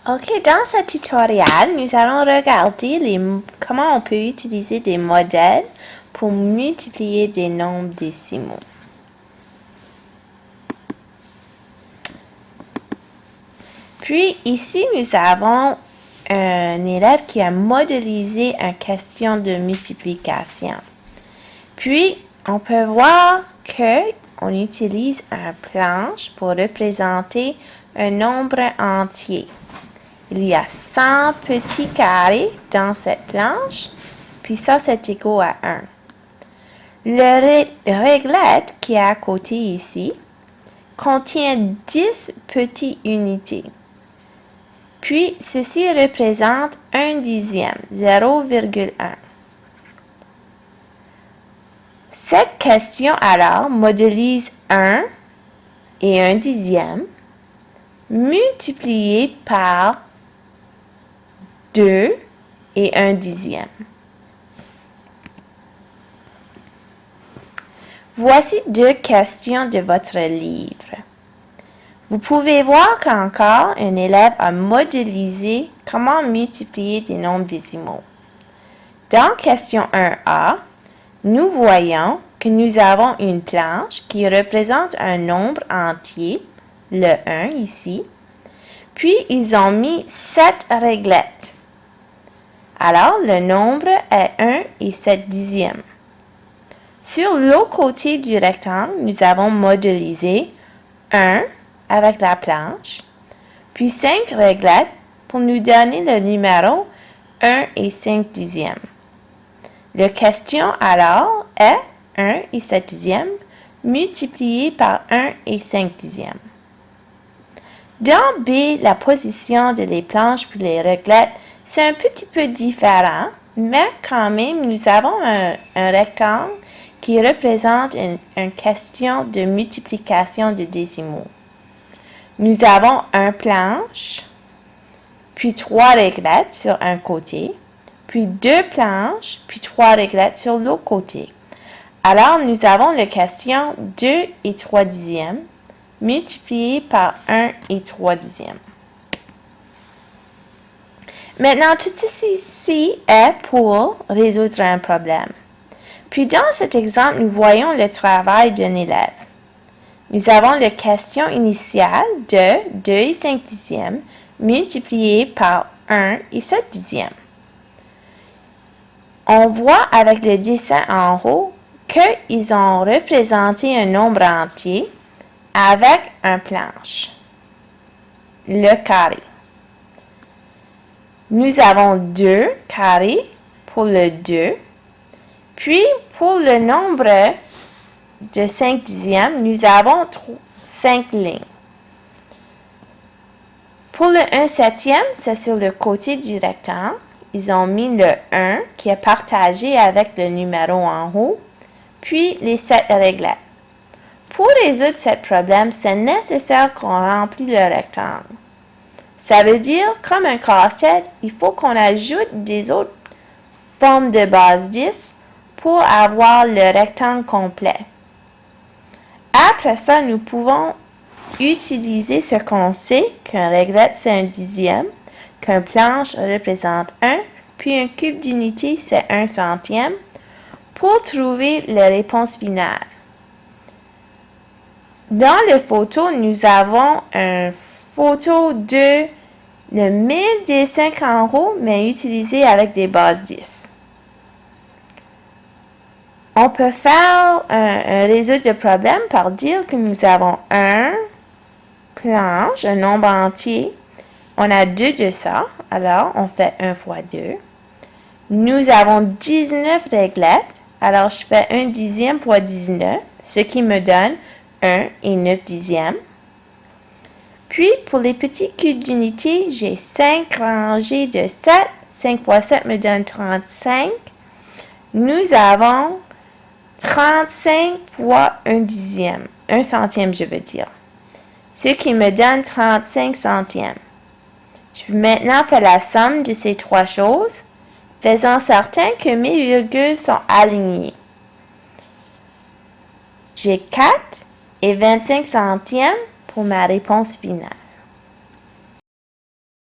Ok, dans ce tutoriel, nous allons regarder comment on peut utiliser des modèles pour multiplier des nombres décimaux. Puis ici, nous avons un élève qui a modélisé une question de multiplication. Puis, on peut voir qu'on utilise une planche pour représenter un nombre entier. Il y a 100 petits carrés dans cette planche, puis ça, c'est égal à 1. Le réglette qui est à côté ici contient 10 petites unités. Puis, ceci représente 1/10, 0,1. Cette question, alors, modélise 1 et 1/10 multiplié par 2 et 1/10. Voici deux questions de votre livre. Vous pouvez voir qu'encore un élève a modélisé comment multiplier des nombres décimaux. Dans question 1A, nous voyons que nous avons une planche qui représente un nombre entier, le 1 ici, puis ils ont mis 7 réglettes. Alors, le nombre est 1 et 7/10. Sur l'autre côté du rectangle, nous avons modélisé 1 avec la planche, puis 5 réglettes pour nous donner le numéro 1 et 5/10. La question alors est 1 et 7/10 multiplié par 1 et 5/10. Dans B, la position de les planches puis les réglettes, c'est un petit peu différent, mais quand même, nous avons un rectangle qui représente une question de multiplication de décimaux. Nous avons une planche, puis 3 réglettes sur un côté, puis 2 planches, puis 3 réglettes sur l'autre côté. Alors, nous avons la question 2 et 3/10 multiplié par 1 et 3/10. Maintenant, tout ceci est pour résoudre un problème. Puis dans cet exemple, nous voyons le travail d'un élève. Nous avons la question initiale de 2 et 5/10 multiplié par 1 et 7/10. On voit avec le dessin en haut qu'ils ont représenté un nombre entier avec une planche, le carré. Nous avons 2 carrés pour le 2. Puis, pour le nombre de 5/10, nous avons 5 lignes. Pour le 1/7, c'est sur le côté du rectangle. Ils ont mis le 1 qui est partagé avec le numéro en haut, puis les 7 réglettes. Pour résoudre ce problème, c'est nécessaire qu'on remplisse le rectangle. Ça veut dire, comme un casse-tête, il faut qu'on ajoute des autres formes de base 10 pour avoir le rectangle complet. Après ça, nous pouvons utiliser ce qu'on sait qu'un réglette c'est 1/10, qu'une planche représente 1, puis un cube d'unité c'est 1/100 pour trouver la réponse finale. Dans la photo, nous avons une photo de le même dessin qu'en haut, mais utilisé avec des bases 10. On peut faire un résoudre de problème par dire que nous avons un planche, un nombre entier. On a 2 de ça, alors on fait 1 fois 2. Nous avons 19 réglettes, alors je fais 1/10 fois 19, ce qui me donne 1 et 9/10. Puis, pour les petits cubes d'unité, j'ai 5 rangées de 7. 5 fois 7 me donne 35. Nous avons 35 fois 1/10, 1 centième je veux dire, ce qui me donne 35 centièmes. Je vais maintenant faire la somme de ces trois choses, faisant certain que mes virgules sont alignées. J'ai 4 et 25 centièmes pour ma réponse finale.